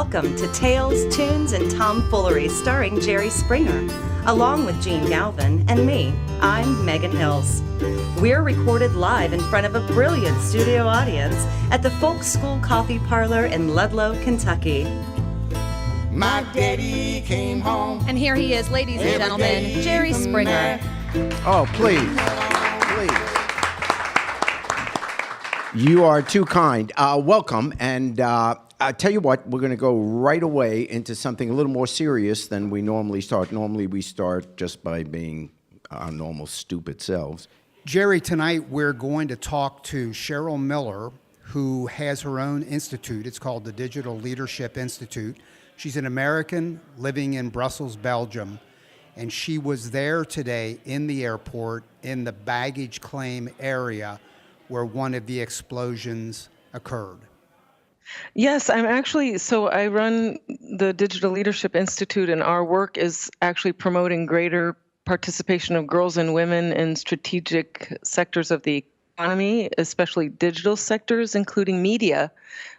Welcome to Tales, Tunes, and Tomfoolery starring Jerry Springer, along with Gene Galvin and me. I'm Megan Hills. We're recorded live in front of a brilliant studio audience at the Folk School Coffee Parlor in Ludlow, Kentucky. My daddy came home. And here he is, ladies and gentlemen, Jerry Springer. Oh, please. You are too kind. Welcome. And I tell you what, we're going to go right away into something a little more serious than we normally start. Normally, we start just by being our normal stupid selves. Jerry, tonight we're going to talk to Cheryl Miller, who has her own institute. It's called the Digital Leadership Institute. She's an American living in Brussels, Belgium, and she was there today in the airport in the baggage claim area where one of the explosions occurred. Yes, I run the Digital Leadership Institute, and our work is actually promoting greater participation of girls and women in strategic sectors of the economy, especially digital sectors, including media.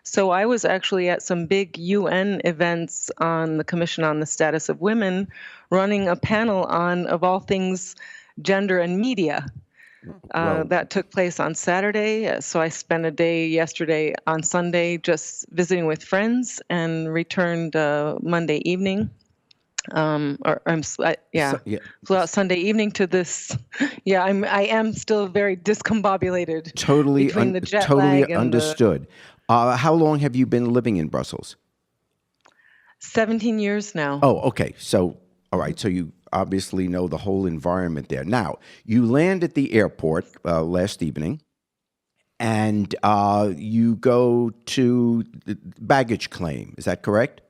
So I was actually at some big UN events on the Commission on the Status of Women, running a panel on, of all things, gender and media. That took place on Saturday, so I spent a day yesterday on Sunday just visiting with friends and returned Monday evening. Flew out Sunday evening to this. Yeah, I am still very discombobulated. Totally between the jet totally lag and understood. How long have you been living in Brussels? 17 years now. Oh, okay. So, all right. So you obviously know the whole environment there. Now, you land at the airport last evening, and you go to the baggage claim. Is that correct?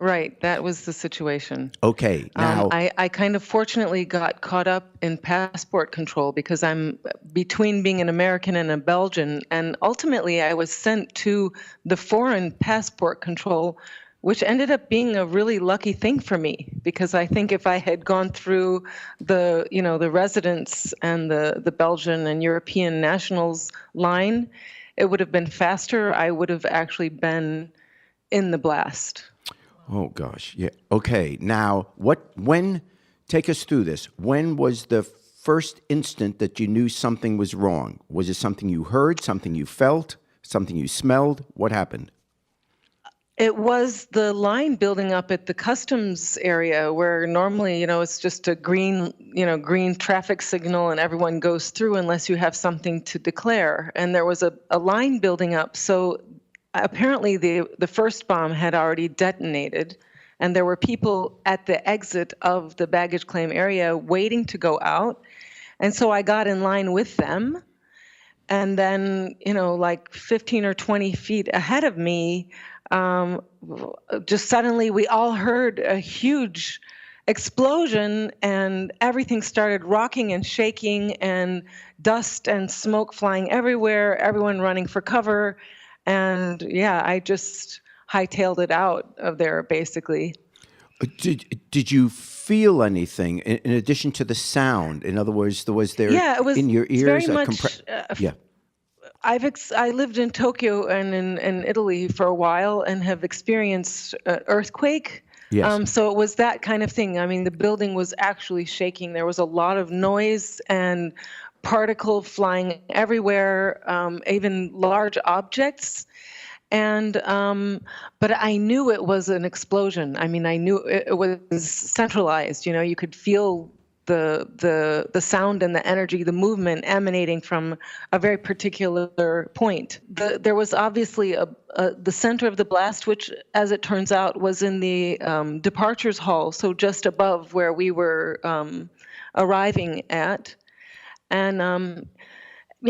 Right. That was the situation. Okay. Now, I kind of fortunately got caught up in passport control because I'm between being an American and a Belgian, and ultimately I was sent to the foreign passport control, which ended up being a really lucky thing for me, because I think if I had gone through the residents and the Belgian and European nationals line, it would have been faster. I would have actually been in the blast. oh gosh, yeah. Okay. Now, take us through this. When was the first instant that you knew something was wrong? Was it something you heard, something you felt, something you smelled? What happened? It was the line building up at the customs area where normally, it's just a green traffic signal and everyone goes through unless you have something to declare. And there was a line building up. So apparently the first bomb had already detonated, and there were people at the exit of the baggage claim area waiting to go out. And so I got in line with them. And then, like 15 or 20 feet ahead of me, just suddenly we all heard a huge explosion, and everything started rocking and shaking, and dust and smoke flying everywhere, everyone running for cover. And yeah, I just hightailed it out of there, basically. Did you feel anything in addition to the sound? In other words, was there in your ears very much. Yeah. I lived in Tokyo and in Italy for a while and have experienced earthquake. Yes. So it was that kind of thing. I mean, the building was actually shaking. There was a lot of noise and particle flying everywhere, even large objects. And but I knew it was an explosion. I mean, I knew it was centralized. You could feel the sound and the energy, the movement emanating from a very particular point. There was obviously the center of the blast, which, as it turns out, was in the departures hall, so just above where we were arriving at. And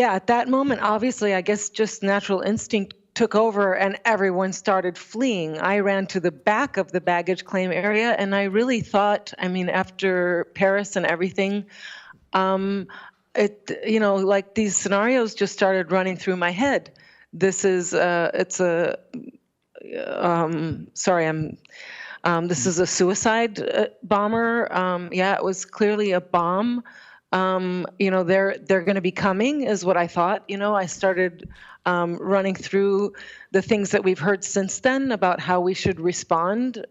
at that moment, obviously, I guess just natural instinct took over and everyone started fleeing. I ran to the back of the baggage claim area, and I really thought, after Paris and everything, like these scenarios just started running through my head. This is this is a suicide bomber. It was clearly a bomb. They're going to be coming, is what I thought. I started running through the things that we've heard since then about how we should respond.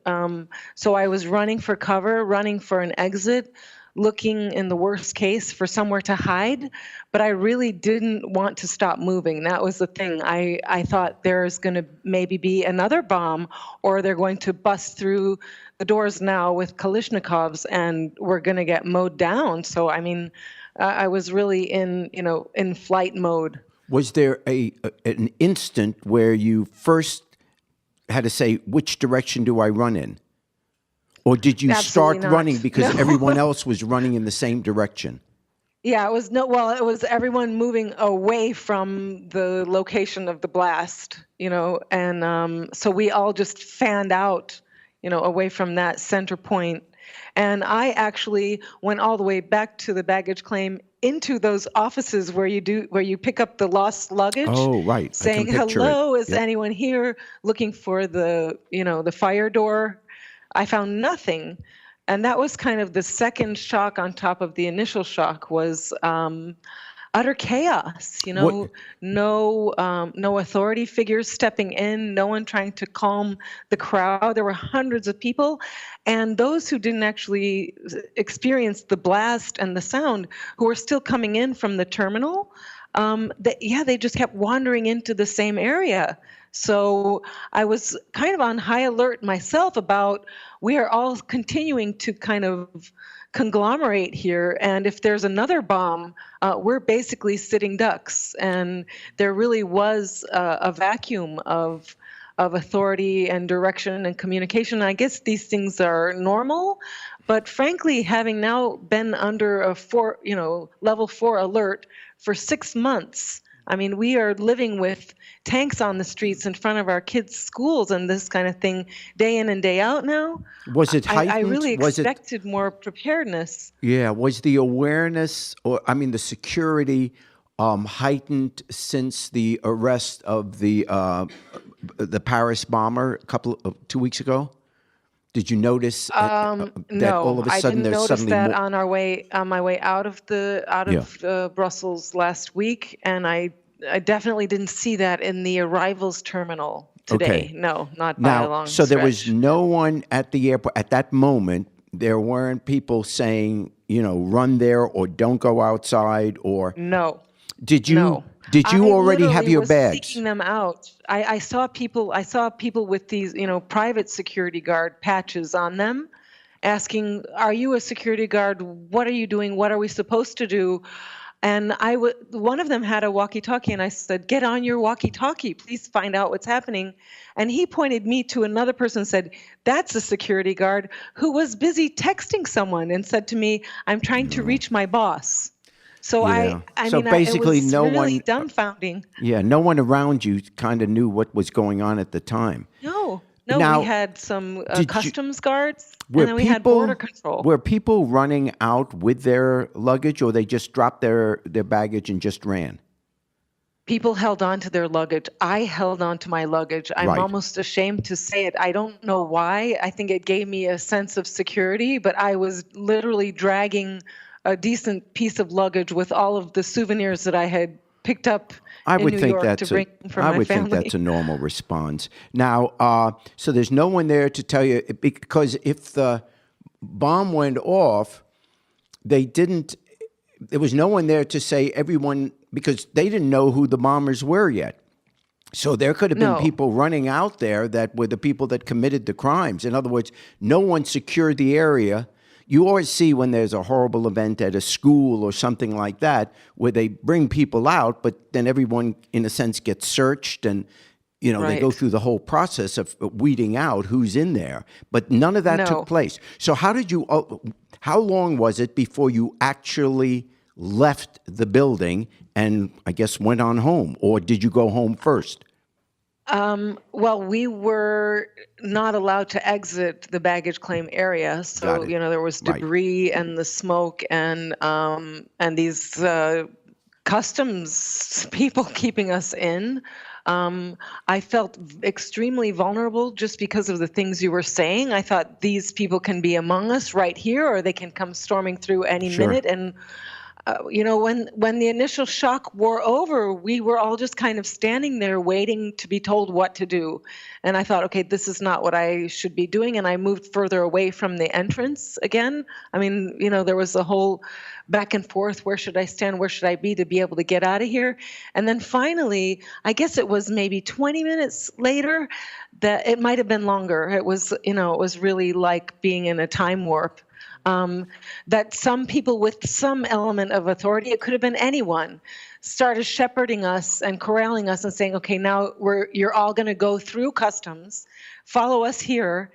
So I was running for cover, running for an exit, looking in the worst case for somewhere to hide, but I really didn't want to stop moving. That was the thing. I thought there's going to maybe be another bomb, or they're going to bust through the doors now with Kalashnikovs and we're going to get mowed down. So, I was really in flight mode. Was there an instant where you first had to say, which direction do I run in? Or did you Absolutely start not. running because No. everyone else was running in the same direction? Yeah, it was everyone moving away from the location of the blast, and so we all just fanned out, away from that center point. And I actually went all the way back to the baggage claim into those offices where you pick up the lost luggage. Oh, right. I can Saying, picture hello, it. is Yep. anyone here, looking for the fire door. I found nothing. And that was kind of the second shock on top of the initial shock, was utter chaos. What- No authority figures stepping in, no one trying to calm the crowd. There were hundreds of people, and those who didn't actually experience the blast and the sound, who were still coming in from the terminal, they just kept wandering into the same area. So I was kind of on high alert myself about, we are all continuing to kind of conglomerate here, and if there's another bomb, we're basically sitting ducks. And there really was a vacuum of authority and direction and communication. I guess these things are normal, but frankly, having now been under a level 4 alert for 6 months, we are living with tanks on the streets in front of our kids' schools and this kind of thing day in and day out now. Was it heightened? I really Was it- expected more preparedness. Yeah, was the awareness, the security, heightened since the arrest of the Paris bomber 2 weeks ago? Did you notice that No, all of a I sudden didn't there's notice suddenly that more? on my way out of Brussels last week, and I definitely didn't see that in the arrivals terminal today. Okay. No, not by a long So there was stretch. no one at the airport at that moment. There weren't people saying, run there or don't go outside, or No. did you No. did you I already have literally your was bags? seeking them out. I saw people with these, private security guard patches on them, asking, "Are you a security guard? What are you doing? What are we supposed to do?" And one of them had a walkie-talkie, and I said, "Get on your walkie-talkie, please find out what's happening." And he pointed me to another person and said, "That's a security guard who was busy texting someone," and said to me, "I'm trying to reach my boss." So Yeah. I So mean, basically it was no really one- dumbfounding. Yeah, no one around you kind of knew what was going on at the time. No, Now, we had some did you- customs guards, Were and then we had border control. Were people running out with their luggage, or they just dropped their baggage and just ran? People held on to their luggage. I held on to my luggage. I'm Right. almost ashamed to say it. I don't know why. I think it gave me a sense of security, but I was literally dragging a decent piece of luggage with all of the souvenirs that I had picked up I in would New think York that's to bring for I my would family. think that's a normal response. Now, so there's no one there to tell you, because if the bomb went off, there was no one there to say everyone, because they didn't know who the bombers were yet. So there could have been No. people running out there that were the people that committed the crimes. In other words, no one secured the area. You always see when there's a horrible event at a school or something like that, where they bring people out, but then everyone, in a sense, gets searched, and they go Right. through the whole process of weeding out who's in there. But none of that No. took place. So how long was it before you actually left the building and, I guess, went on home? Or did you go home first? Well, we were not allowed to exit the baggage claim area, Got so it. there was Right. debris and the smoke and these customs people keeping us in. I felt extremely vulnerable just because of the things you were saying. I thought these people can be among us right here, or they can come storming through any Sure. minute, and when the initial shock wore over, we were all just kind of standing there waiting to be told what to do. And I thought, okay, this is not what I should be doing. And I moved further away from the entrance again. I mean, there was a whole back and forth. Where should I stand? Where should I be to be able to get out of here? And then finally, I guess it was maybe 20 minutes later, that it might have been longer. It was, it was really like being in a time warp. That some people with some element of authority, it could have been anyone, started shepherding us and corralling us and saying, okay, now you're all going to go through customs, follow us here.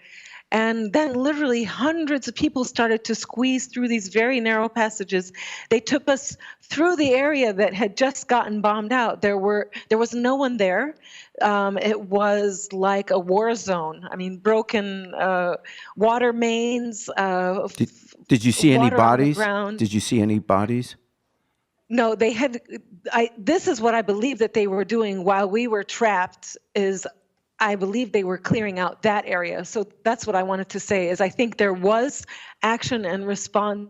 And then literally hundreds of people started to squeeze through these very narrow passages. They took us through the area that had just gotten bombed out. There was no one there. It was like a war zone. I mean, broken water mains. Did you see any water on the bodies? ground. Did you see any bodies? No, they had. This is what I believe that they were doing while we were trapped. I believe they were clearing out that area. So that's what I wanted to say. Is I think there was action and response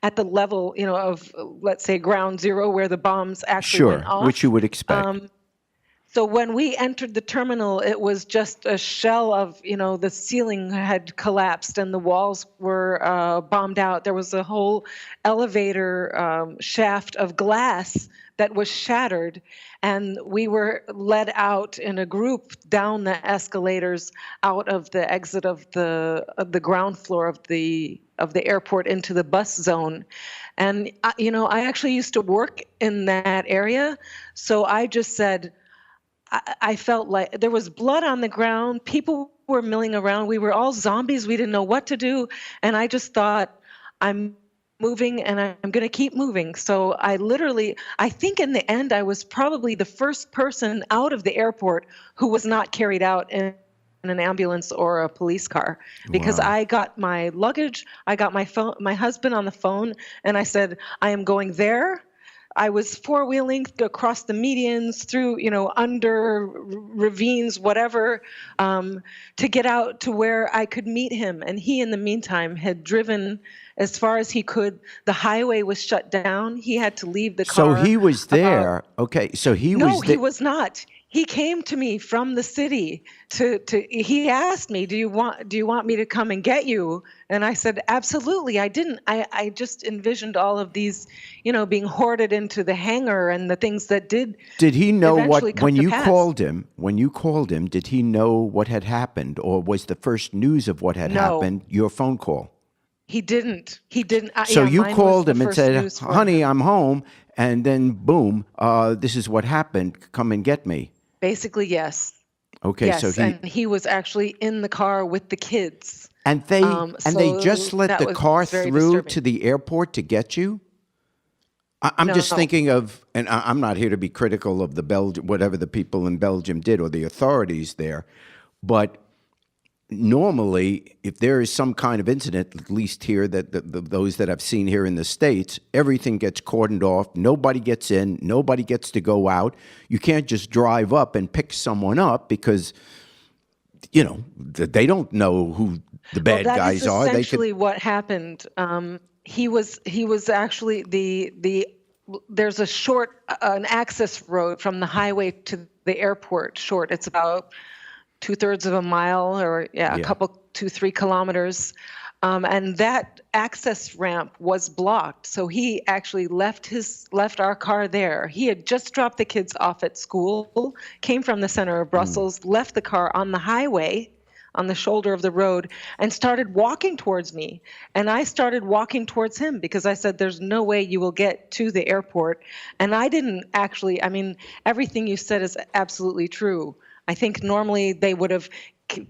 at the level, of, let's say, ground zero, where the bombs actually went off. Which you would expect. So when we entered the terminal, it was just a shell of, the ceiling had collapsed and the walls were bombed out. There was a whole elevator shaft of glass that was shattered, and we were led out in a group down the escalators out of the exit of the ground floor of the airport into the bus zone. And I actually used to work in that area, so I just said, I felt like there was blood on the ground. People were milling around. We were all zombies. We didn't know what to do. And I just thought, I'm moving and I'm going to keep moving. So I think in the end, I was probably the first person out of the airport who was not carried out in an ambulance or a police car, because Wow. I got my luggage, I got my husband on the phone, and I said, I am going there. I was four-wheeling across the medians, through, under ravines, whatever, to get out to where I could meet him. And he, in the meantime, had driven as far as he could. The highway was shut down. He had to leave the So car. he was there. Okay, so he was No, there. he was not. He came to me from the city he asked me, do you want me to come and get you? And I said, absolutely. I didn't. I just envisioned all of these, being hoarded into the hangar and the things that did. Did he know eventually what, come when to you pass. called him, did he know what had happened, or was the first news of what had No. happened your phone call? He didn't. So yeah, you mine was called the him and first said, news for honey, him. I'm home, and then boom, this is what happened. Come and get me. Basically, yes. Okay, Yes, so and he was actually in the car with the kids. and they just so let that the was car very through disturbing. to the airport to get you? I'm just No. thinking of, and I'm not here to be critical of whatever the people in Belgium did or the authorities there, but normally, if there is some kind of incident, at least here, those that I've seen here in the States, everything gets cordoned off. Nobody gets in. Nobody gets to go out. You can't just drive up and pick someone up because, they don't know who the bad guys are. That is essentially what happened. He was actually there's an access road from the highway to the airport. Short. It's about 2/3 of a mile, or a couple, 2-3 kilometers. And that access ramp was blocked. So he actually left our car there. He had just dropped the kids off at school, came from the center of Brussels, left the car on the highway, on the shoulder of the road, and started walking towards me. And I started walking towards him because I said, there's no way you will get to the airport. And I didn't actually, everything you said is absolutely true. I think normally they would have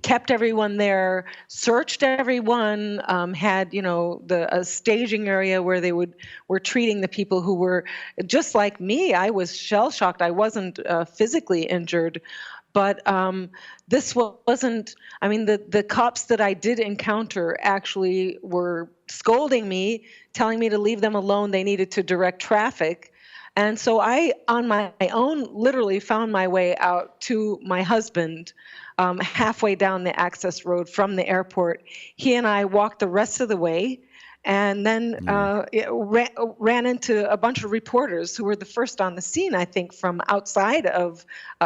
kept everyone there, searched everyone, had a staging area where they were treating the people who were just like me. I was shell shocked. I wasn't physically injured, but this wasn't. The cops that I did encounter actually were scolding me, telling me to leave them alone. They needed to direct traffic. And so I, on my own, literally found my way out to my husband halfway down the access road from the airport. He and I walked the rest of the way, and then ran into a bunch of reporters who were the first on the scene, I think, from outside of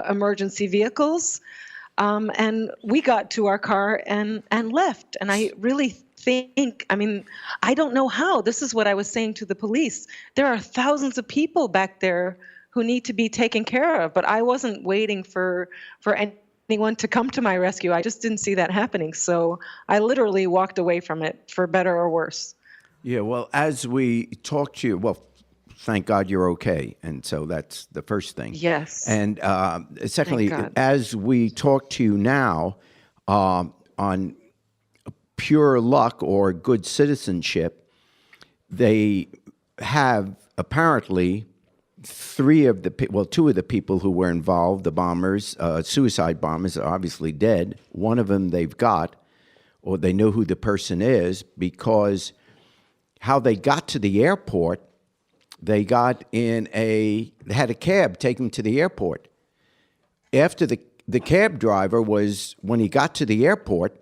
emergency vehicles. And we got to our car and left. And I really think, I mean, I don't know how. This is what I was saying to the police. There are thousands of people back there who need to be taken care of, but I wasn't waiting for anyone to come to my rescue. I just didn't see that happening. So I literally walked away from it, for better or worse. Yeah, well, as we talk to you, well, thank God you're okay. And so that's the first thing. Yes. And secondly, Thank God. as we talk to you now on pure luck or good citizenship, they have apparently two of the people who were involved, the bombers, suicide bombers, are obviously dead. One of them they've got, or they know who the person is, because how they got to the airport, they had a cab take them to the airport. After the cab driver when he got to the airport,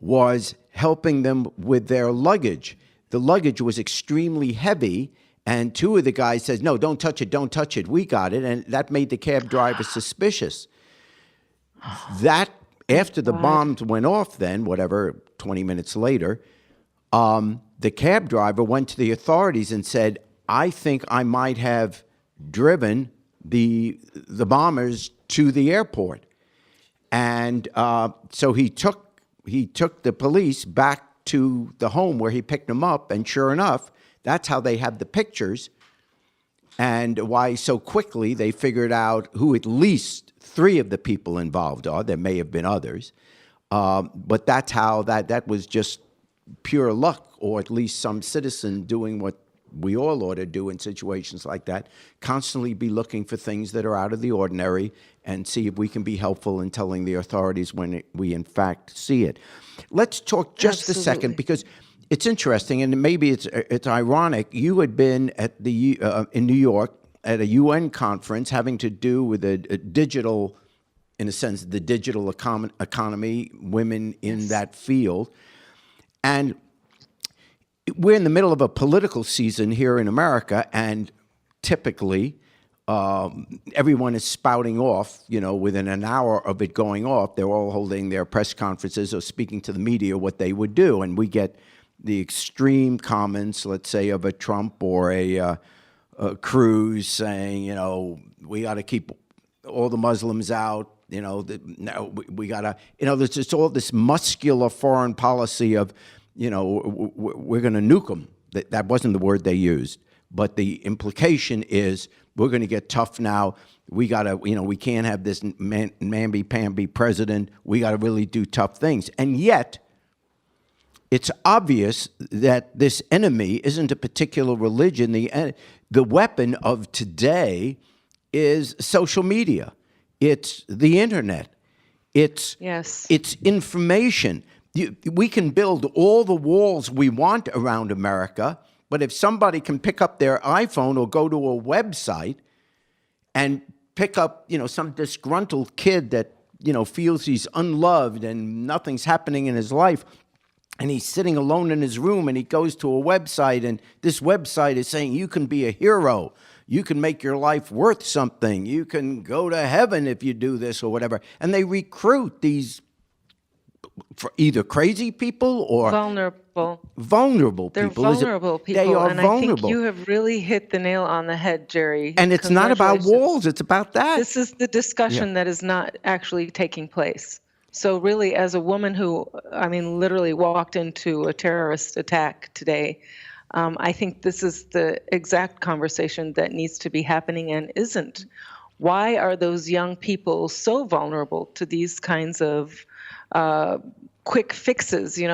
was helping them with their luggage. The luggage was extremely heavy, and two of the guys says, "No, don't touch it, we got it," and that made the cab driver suspicious. That, after the bombs went off then, 20 minutes later, the cab driver went to the authorities and said, "I think I might have driven the bombers to the airport." And so he took the police back to the home where he picked them up, and sure enough, that's how they have the pictures, and why so quickly they figured out who at least three of the people involved are. There may have been others, but that's how that was just pure luck, or at least some citizen doing what we all ought to do in situations like that, constantly be looking for things that are out of the ordinary and see if we can be helpful in telling the authorities when we in fact see it. Let's talk just a second, because it's interesting, and maybe it's ironic. You had been at in New York at a UN conference having to do with a digital, in a sense, the digital economy, women in that field. And we're in the middle of a political season here in America, and typically everyone is spouting off, within an hour of it going off, they're all holding their press conferences or speaking to the media what they would do. And we get the extreme comments, let's say, of a Trump or a Cruz saying, we got to keep all the Muslims out. We got to, there's just all this muscular foreign policy of, we're going to nuke them. That wasn't the word they used, but the implication is we're going to get tough now. We got to, we can't have this mamby-pamby president. We got to really do tough things. And yet, it's obvious that this enemy isn't a particular religion. The weapon of today is social media. It's the internet. It's information. We can build all the walls we want around America, but if somebody can pick up their iPhone or go to a website and pick up, some disgruntled kid that, feels he's unloved and nothing's happening in his life, and he's sitting alone in his room, and he goes to a website, and this website is saying you can be a hero. You can make your life worth something. You can go to heaven if you do this or whatever. And they recruit these for either crazy people or vulnerable They're people. Vulnerable people. They are and vulnerable. I think you have really hit the nail on the head, Jerry. And it's not about walls. It's about that. This is the discussion that is not actually taking place. So really, as a woman who, literally walked into a terrorist attack today, I think this is the exact conversation that needs to be happening and isn't. Why are those young people so vulnerable to these kinds of quick fixes, there's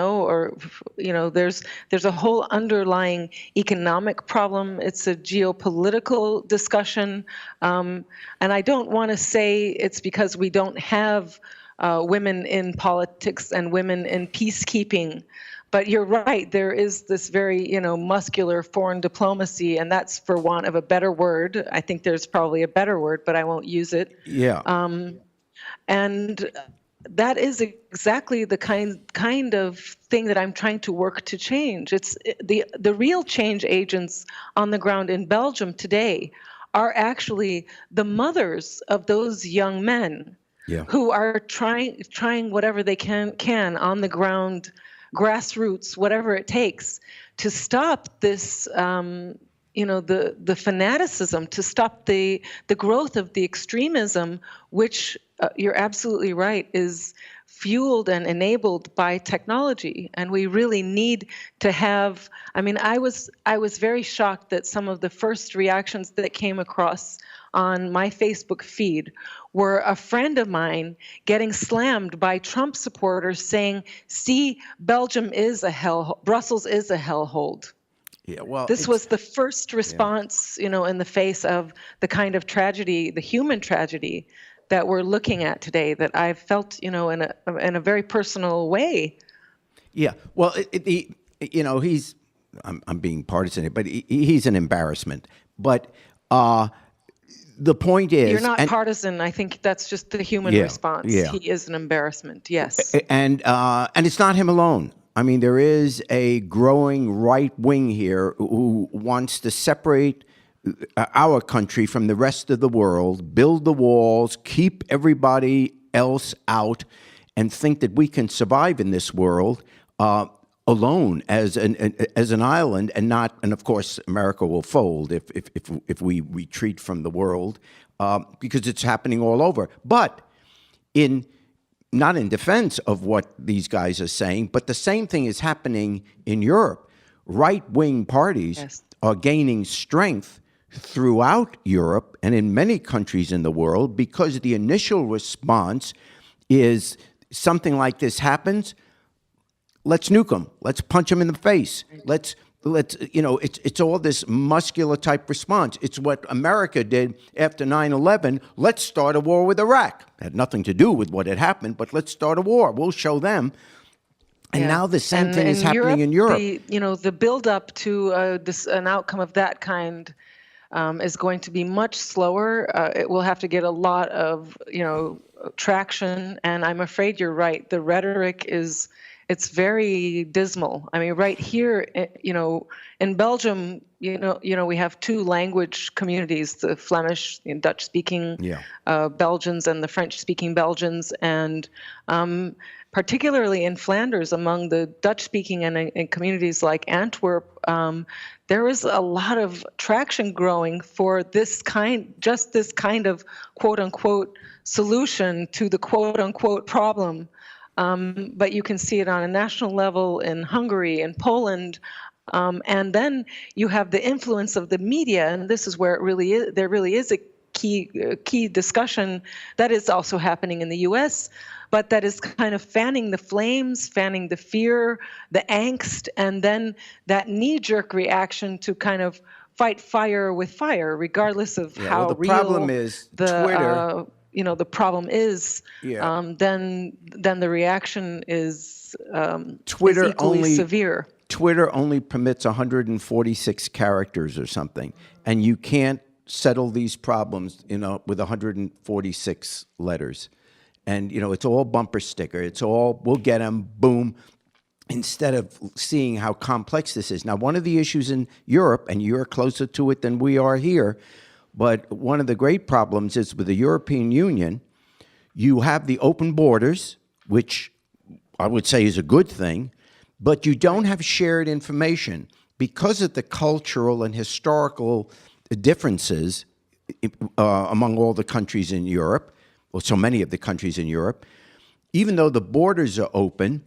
a whole underlying economic problem. It's a geopolitical discussion. And I don't want to say it's because we don't have women in politics and women in peacekeeping. But you're right, there is this very, muscular foreign diplomacy, and that's for want of a better word. I think there's probably a better word, but I won't use it. Yeah. And that is exactly the kind of thing that I'm trying to work to change. It's the real change agents on the ground in Belgium today are actually the mothers of those young men who are trying whatever they can on the ground, grassroots, whatever it takes, to stop this, the fanaticism, to stop the growth of the extremism, which you're absolutely right, is fueled and enabled by technology. And we really need to have, I was very shocked that some of the first reactions that came across on my Facebook feed were a friend of mine getting slammed by Trump supporters saying, see, Belgium is a hell, Brussels is a hellhole. Yeah, well, this was the first response, in the face of the kind of tragedy, the human tragedy that we're looking at today, that I've felt, in a very personal way. Yeah, well, he's, I'm being partisan here, but he's an embarrassment. But the point is, you're not partisan. I think that's just the human response. Yeah. He is an embarrassment. Yes, and it's not him alone. I mean, there is a growing right wing here who wants to separate our country from the rest of the world, build the walls, keep everybody else out, and think that we can survive in this world alone as an island, and of course America will fold if we retreat from the world because it's happening all over. But not in defense of what these guys are saying, but the same thing is happening in Europe. Right-wing parties are gaining strength throughout Europe and in many countries in the world because the initial response is something like this happens, let's nuke them, let's punch them in the face, let's it's all this muscular type response. It's what America did after 9/11. Let's start a war with Iraq. It had nothing to do with what had happened, but let's start a war. We'll show them. And now the same thing is happening in Europe. The build-up to an outcome of that kind is going to be much slower. It will have to get a lot of traction, and I'm afraid you're right. The rhetoric it's very dismal. I mean, right here, in Belgium, we have two language communities: the Flemish, Dutch-speaking Belgians, and the French-speaking Belgians, and particularly in Flanders, among the Dutch-speaking and communities like Antwerp, there is a lot of traction growing for this kind of quote-unquote solution to the quote-unquote problem. But you can see it on a national level in Hungary and Poland. And then you have the influence of the media, and this is where there really is a key discussion that is also happening in the U.S., but that is kind of fanning the flames, fanning the fear, the angst, and then that knee-jerk reaction to kind of fight fire with fire, regardless of how real problem is Twitter. The problem is, then the reaction is Twitter equally severe. Twitter only permits 146 characters or something, and you can't settle these problems, with 146 letters. And, it's all bumper sticker. It's all, we'll get them, boom, instead of seeing how complex this is. Now, one of the issues in Europe, and you're closer to it than we are here, but one of the great problems is with the European Union, you have the open borders, which I would say is a good thing, but you don't have shared information because of the cultural and historical differences among all the countries in Europe, or so many of the countries in Europe. Even though the borders are open,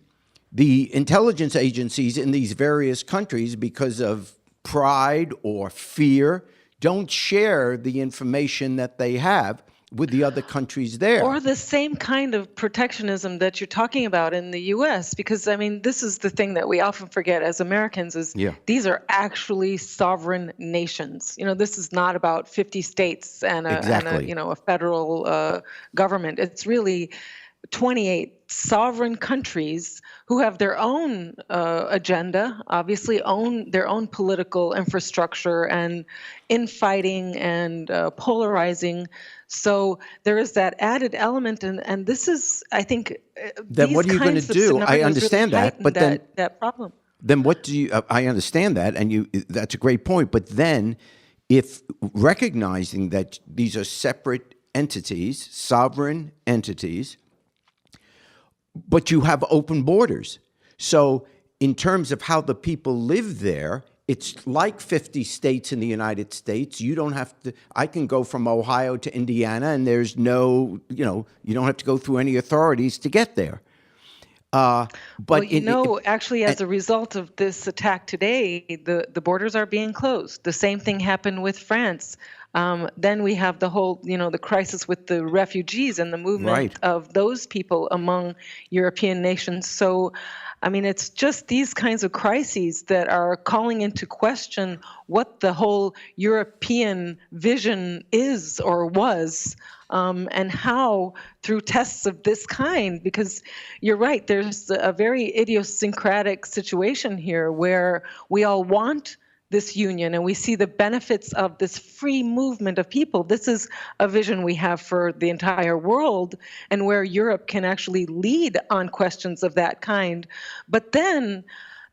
the intelligence agencies in these various countries, because of pride or fear, don't share the information that they have with the other countries there. Or the same kind of protectionism that you're talking about in the U.S., because, this is the thing that we often forget as Americans is these are actually sovereign nations. This is not about 50 states and a federal government. It's really 28 sovereign countries who have their own agenda, obviously own their own political infrastructure and infighting and polarizing. So there is that added element, and this is, I think, Then these what are you going to kinds of do? I scenarios understand really that, but heighten then that problem. Then what do you? I understand that, and that's a great point. But then, if recognizing that these are separate entities, sovereign entities, but you have open borders. So in terms of how the people live there, it's like 50 states in the United States. You don't have to, I can go from Ohio to Indiana and there's no, you don't have to go through any authorities to get there. But well, actually, as a result of this attack today, the borders are being closed. The same thing happened with France. Then we have the whole, the crisis with the refugees and the movement of those people among European nations. So, I mean, it's just these kinds of crises that are calling into question what the whole European vision is or was, and how through tests of this kind, because you're right, there's a very idiosyncratic situation here where we all want this union and we see the benefits of this free movement of people. This is a vision we have for the entire world and where Europe can actually lead on questions of that kind. But then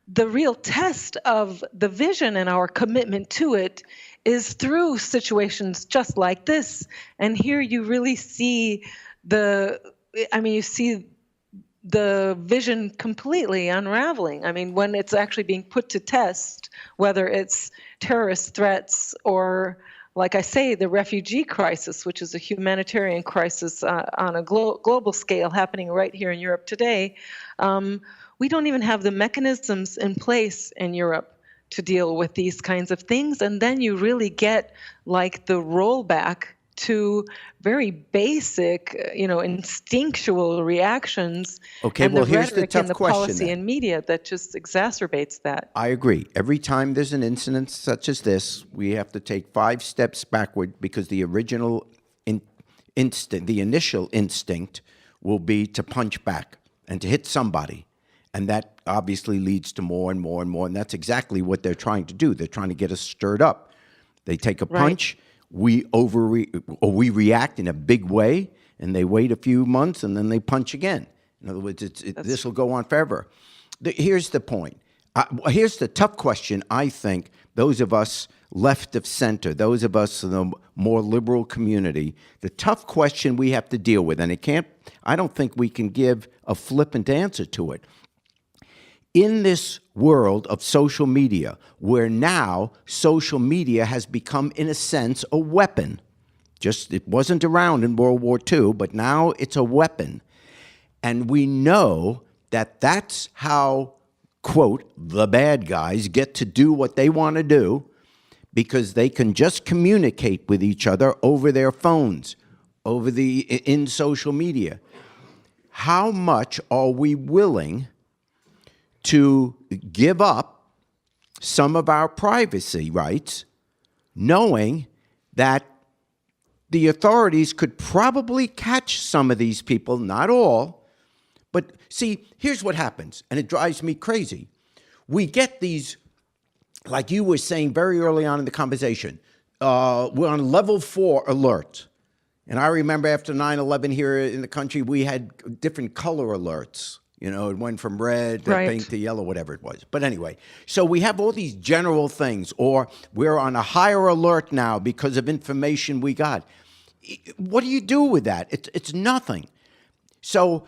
the real test of the vision and our commitment to it is through situations just like this. And here you really see you see the vision completely unraveling. I mean, when it's actually being put to test, whether it's terrorist threats or, like I say, the refugee crisis, which is a humanitarian crisis on a global scale happening right here in Europe today, we don't even have the mechanisms in place in Europe to deal with these kinds of things. And then you really get like the rollback to very basic, instinctual reactions. Okay, and well, the here's the rhetoric tough and the question policy then. and media that just exacerbates that. I agree. Every time there's an incident such as this, we have to take 5 steps backward because the original the initial instinct will be to punch back and to hit somebody. And that obviously leads to more and more and more. And that's exactly what they're trying to do. They're trying to get us stirred up. They take a punch, we react in a big way, and they wait a few months, and then they punch again. In other words, this will go on forever. Here's the point. Here's the tough question, I think, those of us left of center, those of us in the more liberal community, the tough question we have to deal with, and I don't think we can give a flippant answer to it. In this world of social media, where now social media has become, in a sense, a weapon. It wasn't around in World War II, but now it's a weapon. And we know that that's how, quote, the bad guys get to do what they want to do because they can just communicate with each other over their phones, in social media. How much are we willing to give up some of our privacy rights, knowing that the authorities could probably catch some of these people, not all. But see, here's what happens, and it drives me crazy. We get these, like you were saying very early on in the conversation, we're on level 4 alert. And I remember after 9/11 here in the country, we had different color alerts. It went from red to pink to yellow, whatever it was. But anyway, so we have all these general things, or we're on a higher alert now because of information we got. What do you do with that? It's nothing. So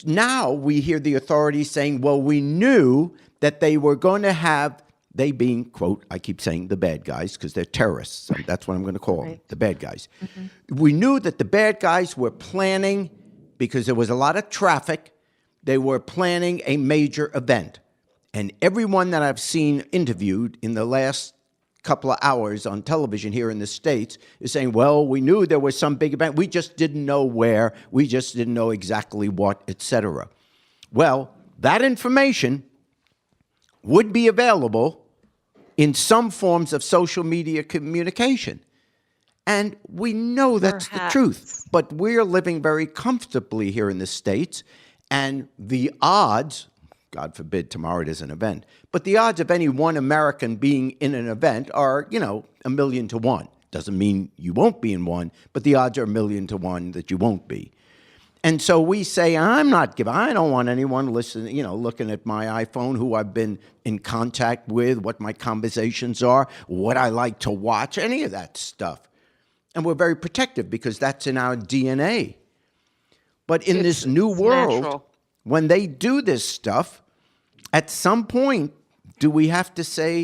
now we hear the authorities saying, well, we knew that they were going to have, they being, quote, I keep saying the bad guys because they're terrorists. That's what I'm going to call them, the bad guys. Mm-hmm. We knew that the bad guys were planning, because there was a lot of traffic, they were planning a major event. And everyone that I've seen interviewed in the last couple of hours on television here in the States is saying, well, we knew there was some big event. We just didn't know where. We just didn't know exactly what, etc. Well, that information would be available in some forms of social media communication. And we know that's the truth. Perhaps. But we're living very comfortably here in the States. And the odds, God forbid tomorrow it is an event, but the odds of any one American being in an event are, 1,000,000 to 1. Doesn't mean you won't be in one, but the odds are 1,000,000 to 1 that you won't be. And so we say, I don't want anyone listening, looking at my iPhone, who I've been in contact with, what my conversations are, what I like to watch, any of that stuff. And we're very protective because that's in our DNA. But in this new world, natural. when they do this stuff, at some point, do we have to say,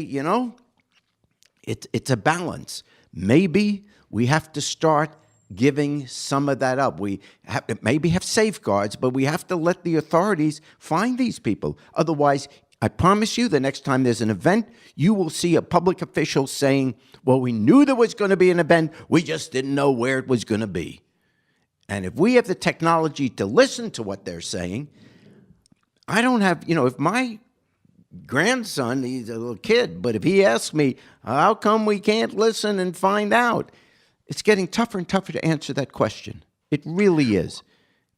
it's a balance. Maybe we have to start giving some of that up. We maybe have safeguards, but we have to let the authorities find these people. Otherwise, I promise you, the next time there's an event, you will see a public official saying, well, we knew there was going to be an event, we just didn't know where it was going to be. And if we have the technology to listen to what they're saying, I don't have, if my grandson, he's a little kid, but if he asks me, how come we can't listen and find out? It's getting tougher and tougher to answer that question. It really is.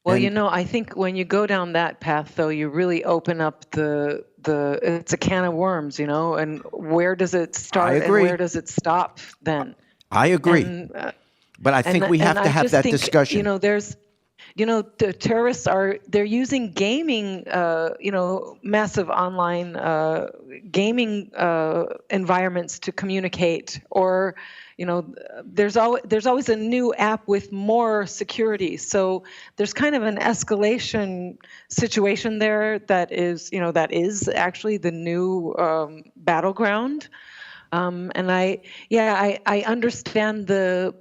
Well, And I think when you go down that path, though, you really open up it's a can of worms, and where does it start and agree. where does it stop then? I agree. And, but I think we have to I have just that think, discussion. The terrorists they're using gaming, massive online gaming environments to communicate, or, there's always a new app with more security. So there's kind of an escalation situation there that is actually the new battleground. And I understand the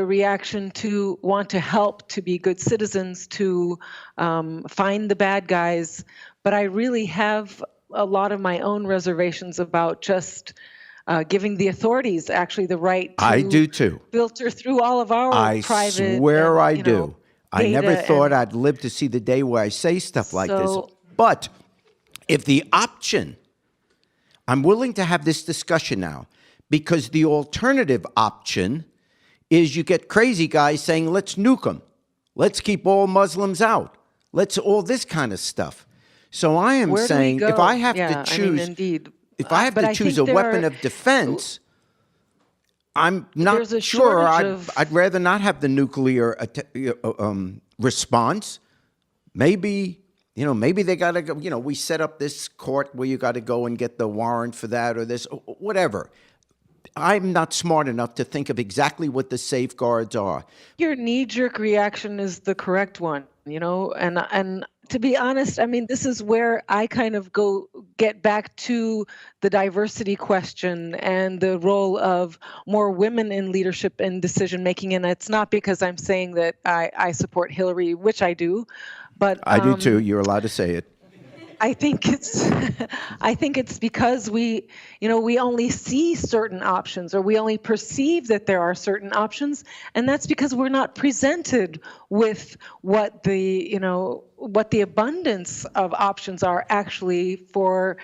reaction to want to help, to be good citizens, to find the bad guys. But I really have a lot of my own reservations about just giving the authorities actually the right to I do too. filter through all of our I private. swear I and, do. I never data thought and- I'd live to see the day where I say stuff like this. So- But if the option, I'm willing to have this discussion now, because the alternative option is you get crazy guys saying, let's nuke them. Let's keep all Muslims out. Let's all this kind of stuff. So I am Where do we saying, if go? I have Yeah, to choose, indeed. if I have But to I choose think a there weapon are- of defense, I'm There's not a sure. shortage I'd rather not have the nuclear response. Maybe, maybe they got to go, we set up this court where you got to go and get the warrant for that or this, whatever. I'm not smart enough to think of exactly what the safeguards are. Your knee-jerk reaction is the correct one, and to be honest, this is where I kind of get back to the diversity question and the role of more women in leadership and decision making. And it's not because I'm saying that I support Hillary, which I do, but I do too. You're allowed to say it. I think it's because we only see certain options, or we only perceive that there are certain options, and that's because we're not presented with what the abundance of options are actually for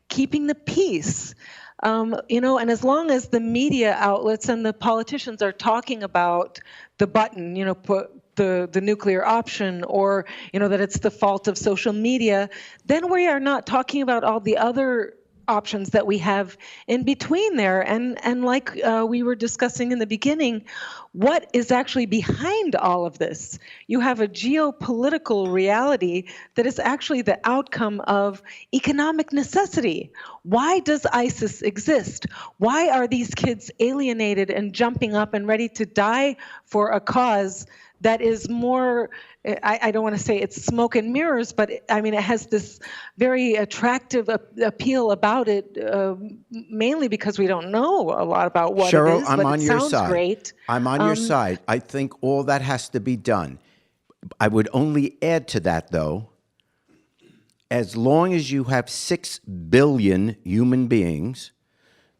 keeping the peace. And as long as the media outlets and the politicians are talking about the button, put the nuclear option, or that it's the fault of social media, then we are not talking about all the other options that we have in between there. And like we were discussing in the beginning, what is actually behind all of this? You have a geopolitical reality that is actually the outcome of economic necessity. Why does ISIS exist? Why are these kids alienated and jumping up and ready to die for a cause that is more, I don't want to say it's smoke and mirrors, but it has this very attractive appeal about it, mainly because we don't know a lot about what Cheryl, it is, I'm but on it your sounds side. great. I'm on your side. I think all that has to be done. I would only add to that, though, as long as you have 6 billion human beings,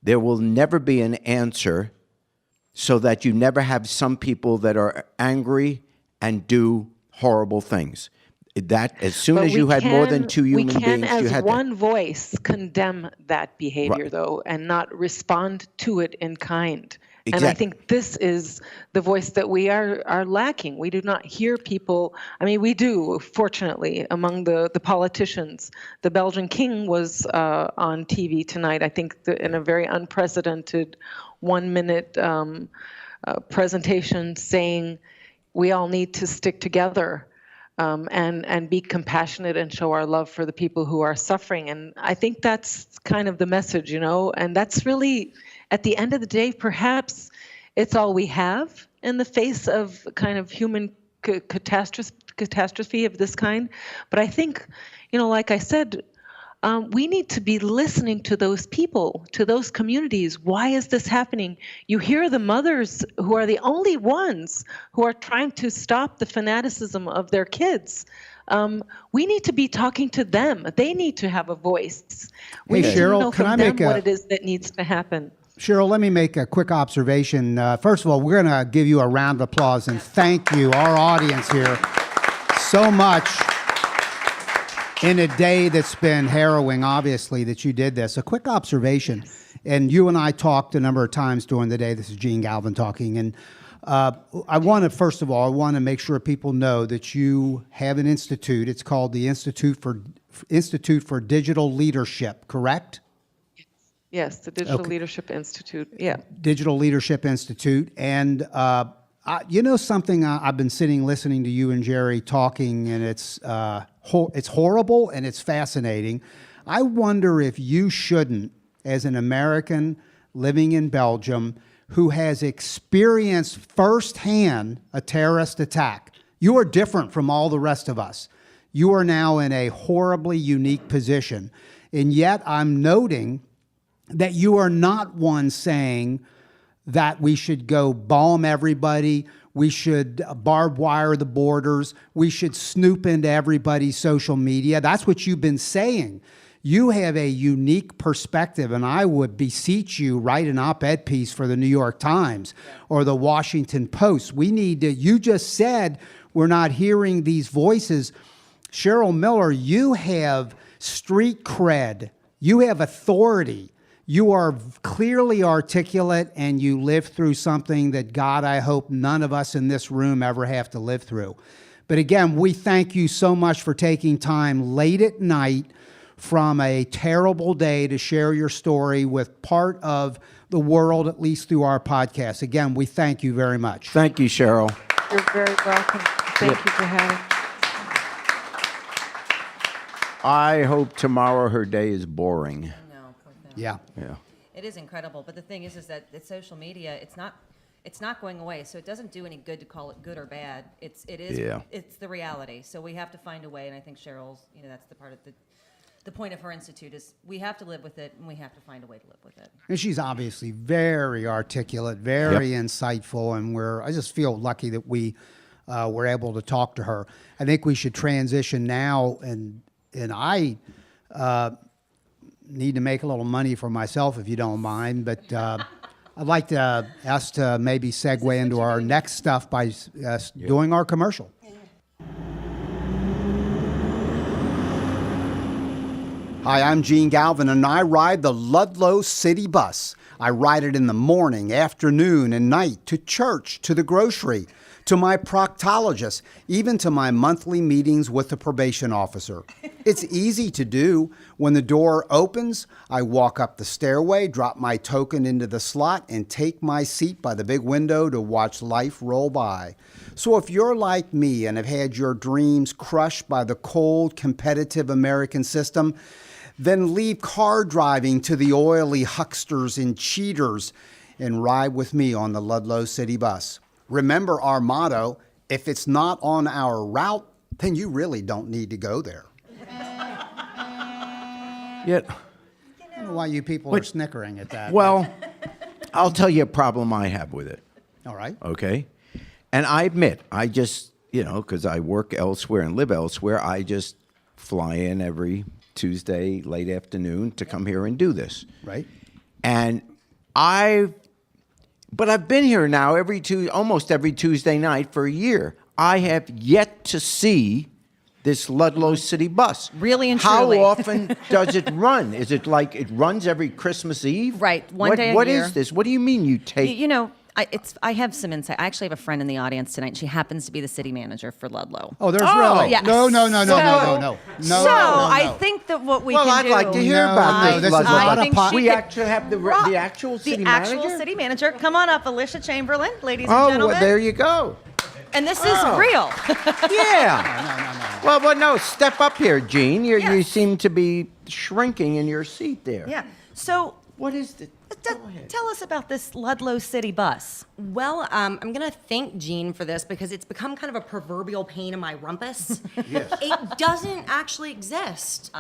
there will never be an answer so that you never have some people that are angry and do horrible things. That as soon as you had more than 2 human beings, we can, you as had one voice, condemn that behavior, though, and not respond to it in kind. And I think this is the voice that we are lacking. We do not hear people. I mean, we do, fortunately, among the politicians. The Belgian king was on TV tonight, I think, in a very unprecedented 1-minute presentation saying we all need to stick together and be compassionate and show our love for the people who are suffering. And I think that's kind of the message, and that's really, at the end of the day, perhaps it's all we have in the face of kind of human catastrophe of this kind. But I think, like I said, we need to be listening to those people, to those communities. Why is this happening? You hear the mothers who are the only ones who are trying to stop the fanaticism of their kids. We need to be talking to them. They need to have a voice. We need Cheryl, to know can from I them make what it is that needs to happen. Cheryl, let me make a quick observation. First of all, we're going to give you a round of applause and thank you, our audience here, so much in a day that's been harrowing, obviously, that you did this. A quick observation, and you and I talked a number of times during the day. This is Gene Galvin talking, and I want to make sure people know that you have an institute. It's called the Institute for Digital Leadership, correct? Yes, the Digital Leadership Institute. Yeah. Digital Leadership Institute. And something, I've been listening to you and Jerry talking, and it's horrible and it's fascinating. I wonder if you shouldn't, as an American living in Belgium, who has experienced firsthand a terrorist attack. You are different from all the rest of us. You are now in a horribly unique position. And yet I'm noting that you are not one saying that we should go bomb everybody, we should barbed wire the borders, we should snoop into everybody's social media. That's what you've been saying. You have a unique perspective, and I would beseech you, write an op-ed piece for the New York Times or the Washington Post. We need to, you just said we're not hearing these voices. Cheryl Miller, you have street cred, you have authority. You are clearly articulate, and you lived through something that, God, I hope none of us in this room ever have to live through. But again, we thank you so much for taking time late at night from a terrible day to share your story with part of the world, at least through our podcast. Again, we thank you very much. Thank you, Cheryl. You're very welcome. Thank you for having me. I hope tomorrow her day is boring. Yeah. It is incredible, but the thing is that the social media, it's not going away. So it doesn't do any good to call it good or bad. It's the reality. So we have to find a way, and I think Cheryl's, that's the part of the point of her institute is we have to live with it, and we have to find a way to live with it. And she's obviously very articulate, very insightful, and I just feel lucky that we were able to talk to her. I think we should transition now, and I need to make a little money for myself, if you don't mind, but I'd like us to maybe segue into our next stuff by doing our commercial. Hi, I'm Gene Galvin, and I ride the Ludlow City Bus. I ride it in the morning, afternoon, and night, to church, to the grocery, to my proctologist, even to my monthly meetings with the probation officer. It's easy to do. When the door opens, I walk up the stairway, drop my token into the slot, and take my seat by the big window to watch life roll by. So if you're like me and have had your dreams crushed by the cold, competitive American system, then leave car driving to the oily hucksters and cheaters and ride with me on the Ludlow City Bus. Remember our motto, if it's not on our route, then you really don't need to go there. Yet, I don't know why you people are snickering at that. well, I'll tell you a problem I have with it. All right. Okay? And I admit, I just, because I work elsewhere and live elsewhere, I just fly in every Tuesday late afternoon to come here and do this. Right. And I've been here now almost every Tuesday night for a year. I have yet to see this Ludlow City bus. Really and How truly. often does it run? Is it like it runs every Christmas Eve? Right, one What- day a What year. is this? What do you mean you take? You know, I have some insight. I actually have a friend in the audience tonight. She happens to be the city manager for Ludlow. Oh, there's Oh, really yes. no. So I think that what we well, can I'd do. like to hear No, about no, this. this is Ludlow a lot bus. of po- she We could- actually have the actual city the actual manager. city manager. Come on up, Alicia Chamberlain, ladies and Oh, gentlemen. well, there you go. And this Oh. is real. Yeah. Well, no, step up here, Gene. You Yes. seem to be shrinking in your seat there. Yeah. So What is the? tell us about this Ludlow City bus. Well, I'm going to thank Gene for this because it's become kind of a proverbial pain in my rumpus. Yes. It doesn't actually exist.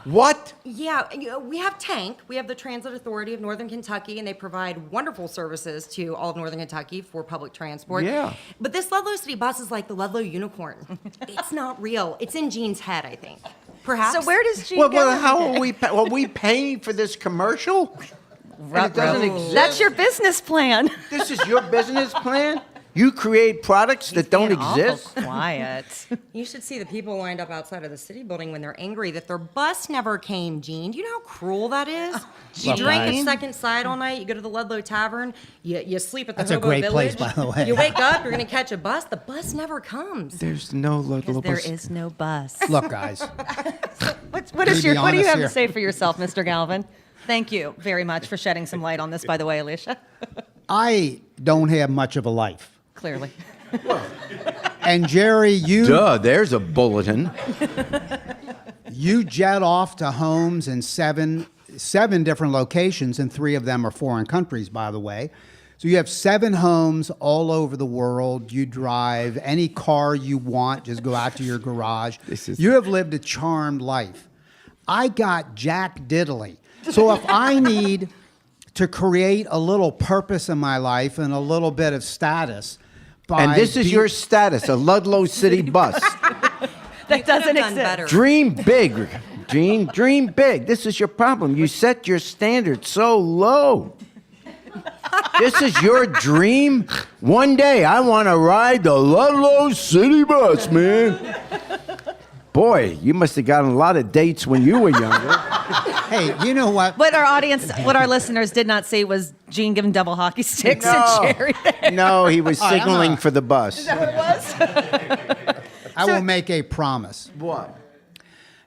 What? Yeah, we have TANK. We have the Transit Authority of Northern Kentucky, and they provide wonderful services to all of Northern Kentucky for public transport. Yeah. But this Ludlow City bus is like the Ludlow unicorn. It's not real. It's in Gene's head, I think. Perhaps. So where does Gene Well, go? how are we? Are we paying for this commercial? And it doesn't exist. That's your business plan. This is your business plan. You create products that don't exist. Quiet. You should see the people lined up outside of the city building when they're angry that their bus never came, Gene. Do you know how cruel that is? You drink at Second Sight all night, you go to the Ludlow Tavern, you sleep at the That's a Hobo great Village. place, by the way. You wake up, you're going to catch a bus. The bus never comes. There's no little There bus. is no bus. Look, guys. What Let me do be you have honest to here. say for yourself, Mr. Galvin? Thank you very much for shedding some light on this, by the way, Alicia. I don't have much of a life. Clearly. And Jerry, Duh, there's a bulletin. you jet off to homes in seven different locations, and 3 of them are foreign countries, by the way. So you have 7 homes all over the world. You drive any car you want. Just go out to your garage. You have lived a charmed life. I got Jack Diddley. So if I need to create a little purpose in my life and a little bit of status, And this is your status, a Ludlow City bus. That doesn't done exist. better. Dream big, Gene. Dream big. This is your problem. You set your standards so low. This is your dream. One day I want to ride the Ludlow City bus, man. Boy, you must have gotten a lot of dates when you were younger. Hey, you know what? What our listeners did not see was Gene giving double hockey sticks No. and Jerry there. No, he was right, I'm signaling not- for the bus. I will make a promise. What?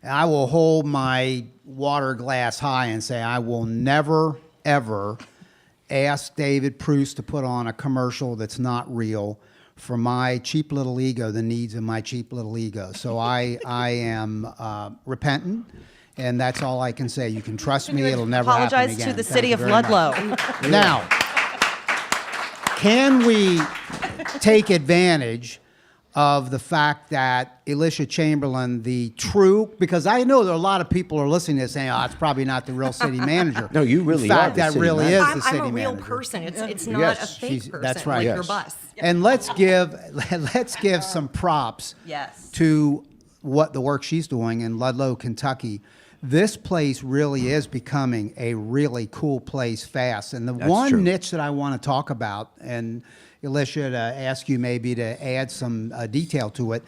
I will hold my water glass high and say I will never, ever ask David Proust to put on a commercial that's not real for my cheap little ego, the needs of my cheap little ego. So I am repentant, and that's all I can say. You can trust me; it'll never happen Apologize again. to the Thank city you of very much. Ludlow. Now, can we take advantage of the fact that Alicia Chamberlain, the true, because I know there are a lot of people who are listening to this saying, oh, it's probably not the real city manager. No, you really In fact, are the that city really manager. is the city I'm a real manager. person. It's not Yes, a fake she's- person that's right. like your Yes. bus. And let's give some props Yes. to what the work she's doing in Ludlow, Kentucky. This place really is becoming a really cool place fast. And the That's one true. niche that I want to talk about, and Alicia, to ask you maybe to add some detail to it,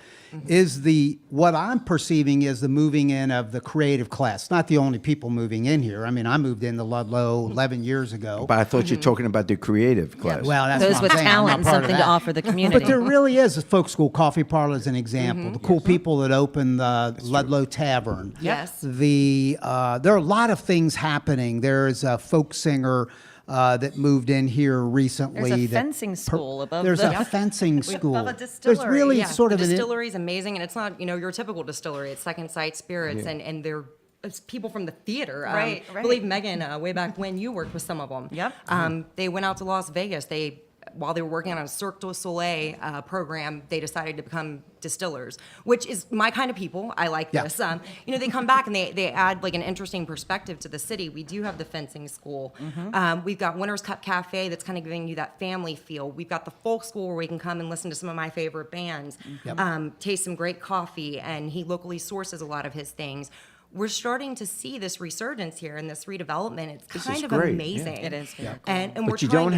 is what I'm perceiving is the moving in of the creative class. Not the only people moving in here. I mean, I moved into Ludlow 11 years ago. But I thought you were talking about the creative class. Well, that's Those what with I'm saying. I'm talent not and part of something to that. offer the community. But there really is a folk school coffee parlor as an example. The cool people that opened the Ludlow Tavern. Yes. There are a lot of things happening. There's a folk singer that moved in here recently. There's a that fencing school above There's the- a fencing school. above a There's distillery. really Yeah, sort of the an distillery is amazing, and it's not your typical distillery. It's Second Sight Spirits, and they're it's people from the theater. Right, I right. believe Megan, way back when you worked with some of them. Yep. They went out to Las Vegas. While they were working on a Cirque du Soleil program, they decided to become distillers, which is my kind of people. I like Yeah. this. They come back and they add like an interesting perspective to the city. We do have the fencing school. We've got Winter's Cup Cafe that's kind of giving you that family feel. We've got the folk school where we can come and listen to some of my favorite bands, taste some great coffee, and he locally sources a lot of his things. We're starting to see this resurgence here and this redevelopment. It's This kind is of great, amazing. yeah. It is very cool. And we're But you trying don't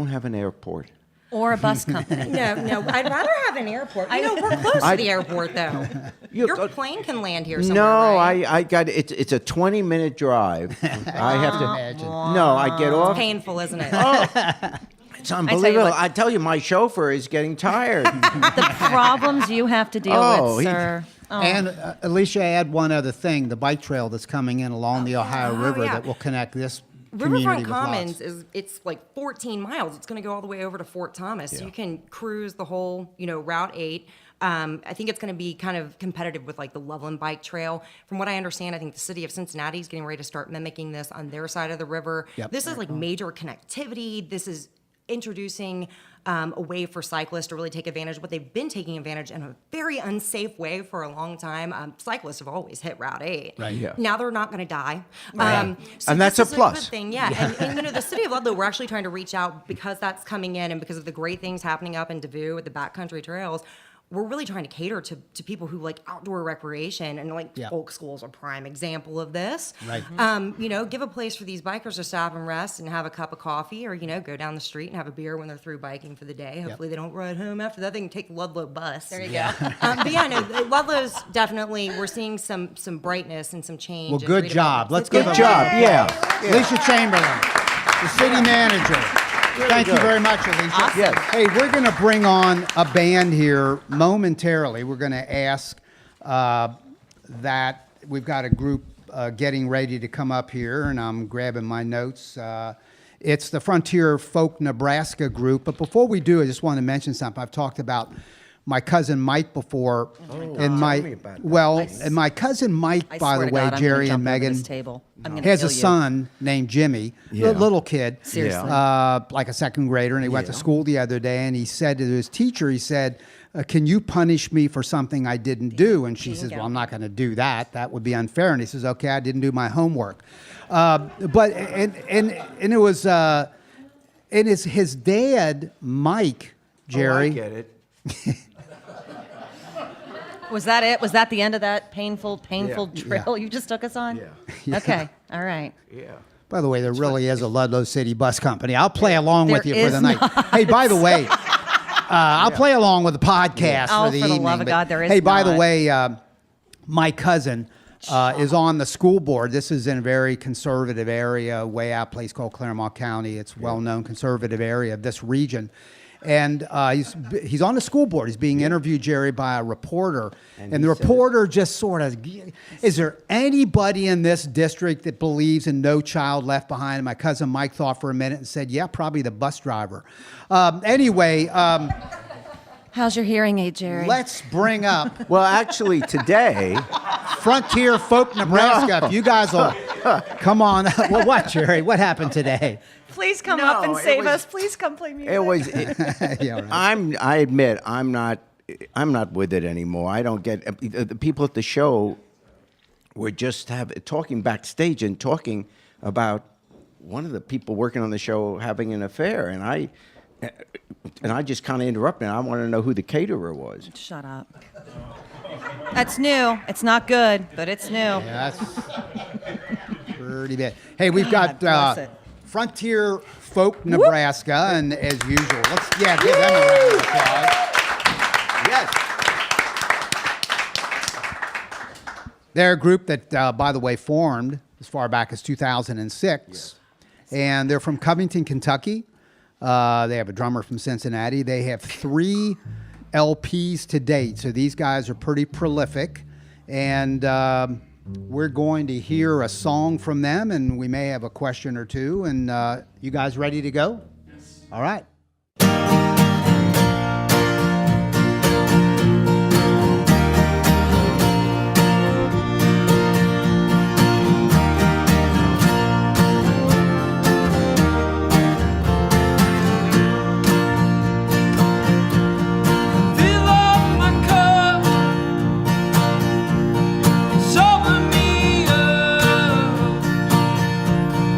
to- have an airport. Or a bus company. No, I'd rather have an airport. We're close to the airport, though. Your plane can land here somewhere, No, right? I got it. It's a 20-minute drive. I have to imagine. No, I get off. Painful, isn't it? It's unbelievable. what- I tell you, my chauffeur is getting tired. The problems you have to deal with, sir. Oh. And Alicia, add one other thing: the bike trail that's coming in along the Ohio River yeah. that will connect this community Riverfront with Commons lots. it's like 14 miles. It's going to go all the way over to Fort Thomas. So you can cruise the whole, Route 8. I think it's going to be kind of competitive with like the Loveland Bike Trail. From what I understand, I think the city of Cincinnati is getting ready to start mimicking this on their side of the river. Yep. This is like major connectivity. This is introducing a way for cyclists to really take advantage of what they've been taking advantage in a very unsafe way for a long time. Cyclists have always hit Route 8. Right. Yeah. Now they're not going to die. So And that's this a is plus. good thing. Yeah. And the city of Ludlow, we're actually trying to reach out because that's coming in and because of the great things happening up in Devou with the backcountry trails. We're really trying to cater to people who like outdoor recreation, and like folk schools are a prime example of this. Right. Give a place for these bikers to stop and rest and have a cup of coffee, or go down the street and have a beer when they're through biking for the day. Hopefully they don't ride home after that. They can take the Ludlow bus. There you go. Ludlow's definitely, we're seeing some brightness and some change. Well, and good redevelopment. job. Let's It's give Good a job. Yeah. Alicia Chamberlain, the city manager. Thank you good. very much, Alicia. Yes. Hey, we're going to bring on a band here momentarily. We're going to ask that we've got a group getting ready to come up here, and I'm grabbing my notes. It's the Frontier Folk Nebraska group. But before we do, I just want to mention something. I've talked about my cousin Mike before, and tell my me about that. and my cousin Mike, I by swear the to way, God, I'm Jerry gonna and jump over Megan, this table. I'm gonna has kill a you. son named Jimmy, Yeah. a little kid, Seriously. like a second grader, and he went to school the other day, and he said to his teacher, he said, can you punish me for something I didn't do? And she says, well, I'm not going to do that. That would be unfair. And he says, okay, I didn't do my homework. But it was, and it's his dad, Mike, Jerry. Oh, I get it. Was that it? Was that the end of that painful Yeah. trail you just took us on? Yeah. Okay. All right. Yeah. By the way, there really is a Ludlow City bus company. I'll play along with you There for the is night. Hey, by the way, I'll play along with the podcast Oh, for the for the evening. love of but- God, there is Hey, by the not. way, my cousin is on the school board. This is in a very conservative area, way out, a place called Claremont County. It's a well-known conservative area of this region. And he's on the school board. He's being interviewed, Jerry, by a reporter. And the reporter just sort of, is there anybody in this district that believes in No Child Left Behind? And my cousin Mike thought for a minute and said, yeah, probably the bus driver. Anyway, How's your hearing aid, Jerry? let's bring up Well, actually, today, Frontier Folk Nebraska. No. If you guys will come on. Well, what, Jerry? What happened today? Please come No, up and it save was- us. Please come play music. it was. Yeah, right. I admit, I'm not with it anymore. I don't get the people at the show were just talking backstage and talking about one of the people working on the show having an affair, and I just kind of interrupted. I want to know who the caterer was. Shut up. That's new. It's not good, but it's new. That's pretty bad. Hey, we've God got bless it. Frontier Folk Nebraska, and as usual, let's give them a round of applause. Yes. They're a group that, by the way, formed as far back as 2006, and they're from Covington, Kentucky. They have a drummer from Cincinnati. They have 3 LPs to date, so these guys are pretty prolific, and we're going to hear a song from them, and we may have a question or two. And you guys ready to go? Yes. All right. Fill up my cup, sober me up.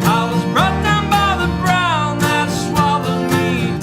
I was brought down by the brown that swallowed me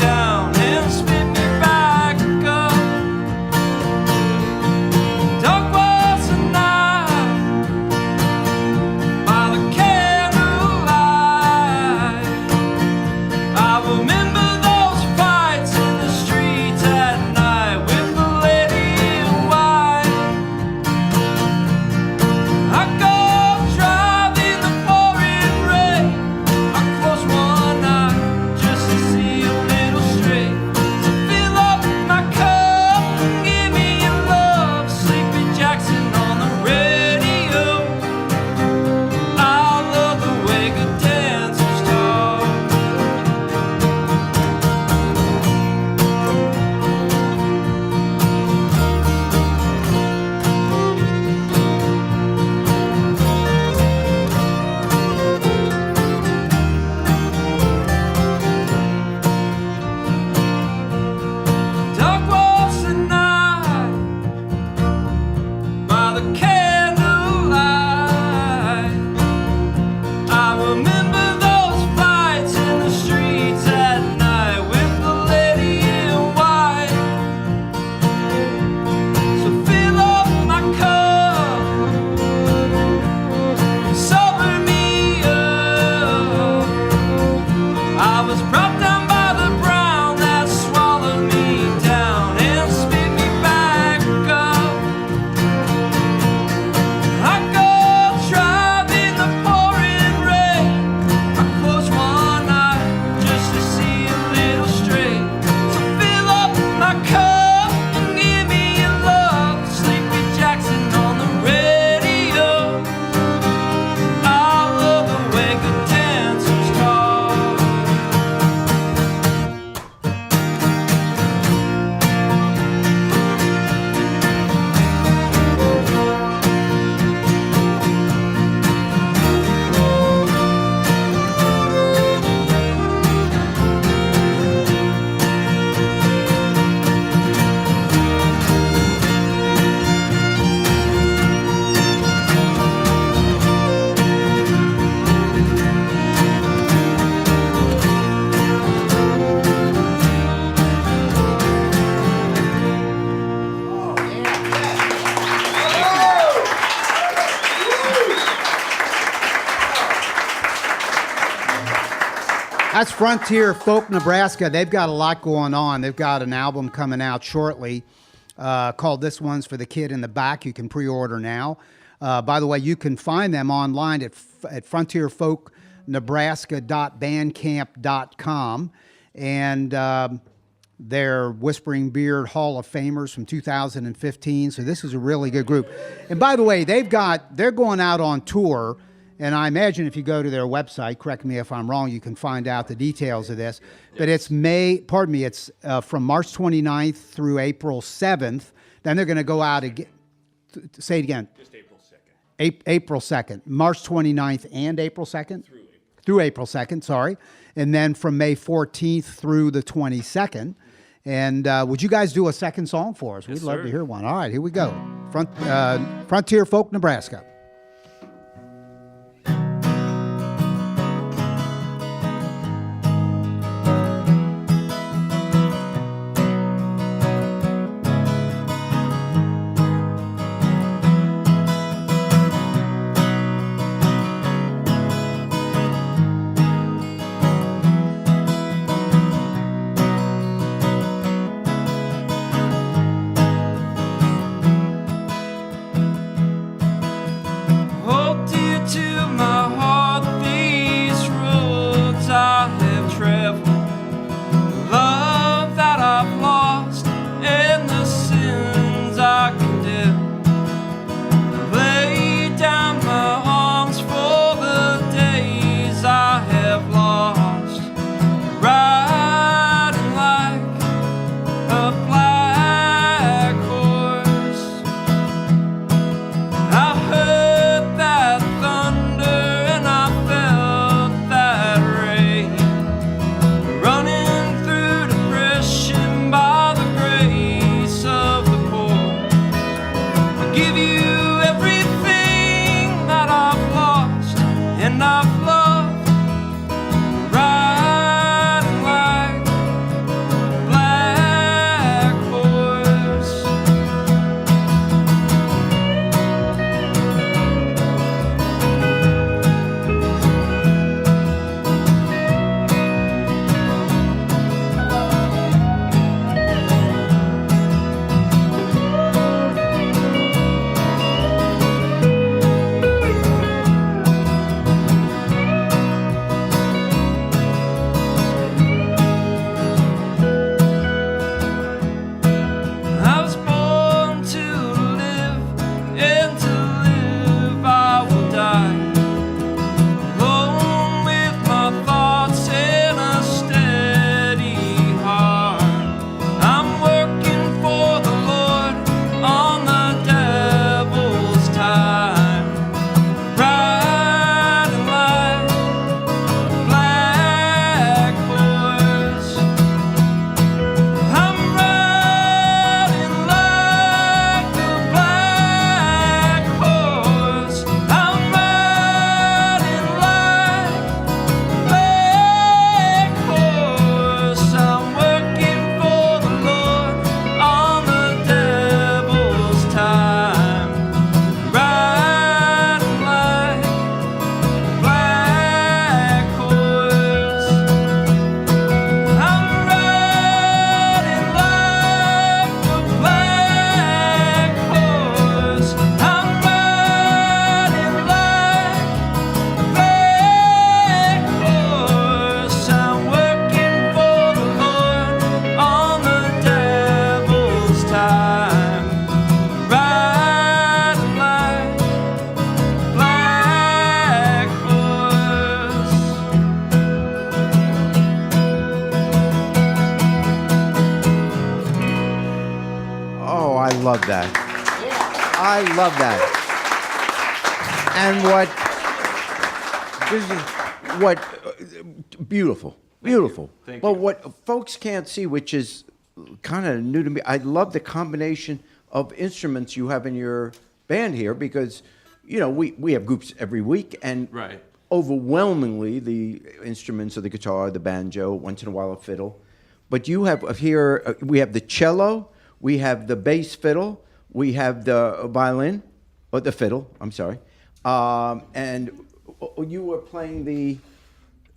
That's Frontier Folk Nebraska. They've got a lot going on. They've got an album coming out shortly called This One's for the Kid in the Back. You can pre-order now. By the way, you can find them online at frontierfolknebraska.bandcamp.com. And they're Whispering Beard Hall of Famers from 2015. So this is a really good group. And by the way, they're going out on tour. And I imagine if you go to their website, correct me if I'm wrong, you can find out the details of this. But it's from March 29th through April 7th. Then they're going to go out again. Say it again. Just April 2nd. April 2nd. March 29th and April 2nd? Through April 2nd, sorry. And then from May 14th through the 22nd. And would you guys do a second song for us? Yes, We'd love sir. to hear one. All right, here we go. Frontier Folk Nebraska. Hold dear to my heart these roads I have traveled, the love that I've lost and the sins I condemn. Lay down my arms for the days I have lost, riding like a black horse. I heard that thunder and I felt that rain, running through depression by the grace of the poor. I give you everything that I've lost and I've loved, riding like a black horse. I was born to live, and to live I will die. Alone with my thoughts and a steady heart. I'm working for the Lord on the devil's time, riding like a black horse. I'm riding like a black horse. I'm riding like a black horse. I'm working for the Lord on the devil's time, riding like a black horse. I'm riding like a black horse. I'm riding like a black horse. I'm working for the Lord on the devil's time, riding like a black horse. Oh, I love that. I love that. And beautiful, beautiful. Thank But you. what folks can't see, which is kind of new to me, I love the combination of instruments you have in your band here because, you know, we have groups every week and Right. overwhelmingly the instruments are the guitar, the banjo, once in a while a fiddle. But you have here, we have the cello, we have the bass fiddle, we have the violin, or the fiddle, I'm sorry. And you were playing the...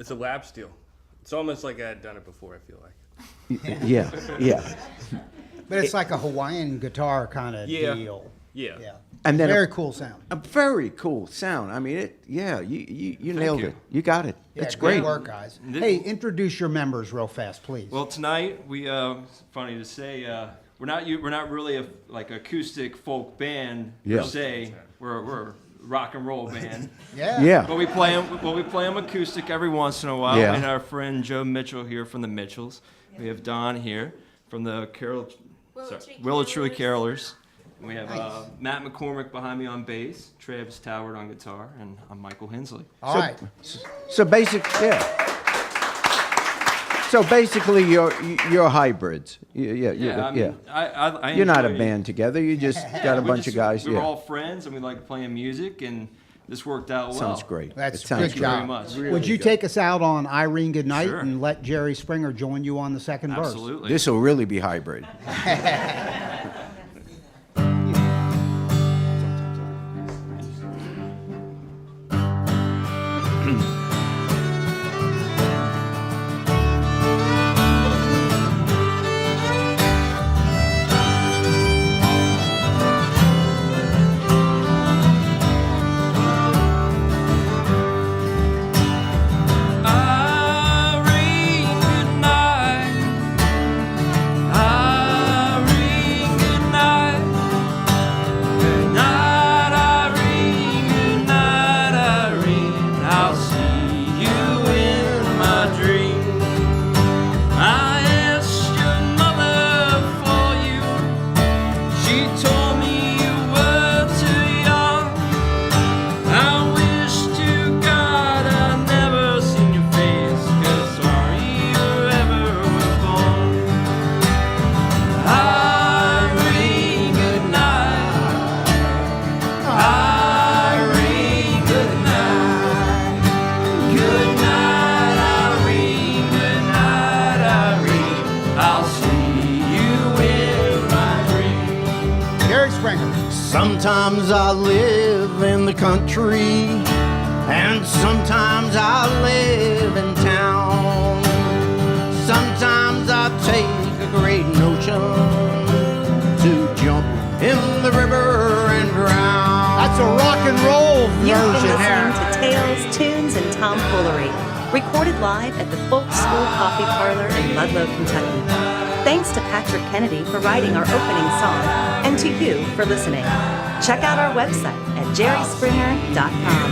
It's a lap steel. It's almost like I had done it before, I feel like. Yeah, yeah. But it's like a Hawaiian guitar kind of Yeah. deal. Yeah. Yeah. And then Very cool sound. A very cool sound. I mean, you nailed you. it. You got it. Yeah, It's great. Good work, guys. Th- Hey, introduce your members real fast, please. Well, tonight we funny to say we're not really like acoustic folk band Yeah. per se. We're a rock and roll band. yeah. Yeah. But we play them acoustic every once in a while. Yeah. And our friend Joe Mitchell here from the Mitchells. We have Don here from the Willow Tree Carolers. We have Matt McCormick behind me on bass, Travis Toward on guitar, and I'm Michael Hensley. All right. So basically, you're hybrids. Yeah. I mean, I You're not a enjoy- band together. You just got a we bunch just- of guys. We were Yeah. all friends, and we like playing music, and this worked out well. Sounds great. That's It sounds good Thank you job. very much. Would you take us out on Irene Goodnight Sure. and let Jerry Springer join you on the second verse? Absolutely. This will really be hybrid. Irene, good night. Irene, good night. Good night, Irene. Good night, Irene. I'll see you in my dream. I asked your mother for you. She told me you were too young. I wish to God I'd never seen your face, 'cause sorry you ever were born. Irene, good night. Irene, good night. Good night, Irene. Good night, Irene. I'll see you in my dream. Jerry Springer. Sometimes I live in the country, and sometimes I live in town. Sometimes I take a great notion to jump in the river and drown. That's a rock and roll You've been version listening there. to Tales, Tunes, and Tomfoolery, recorded live at the Folk School Coffee Parlor in Ludlow, Kentucky. Thanks to Patrick Kennedy for writing our opening song, and to you for listening. Check out our website at jerryspringer.com.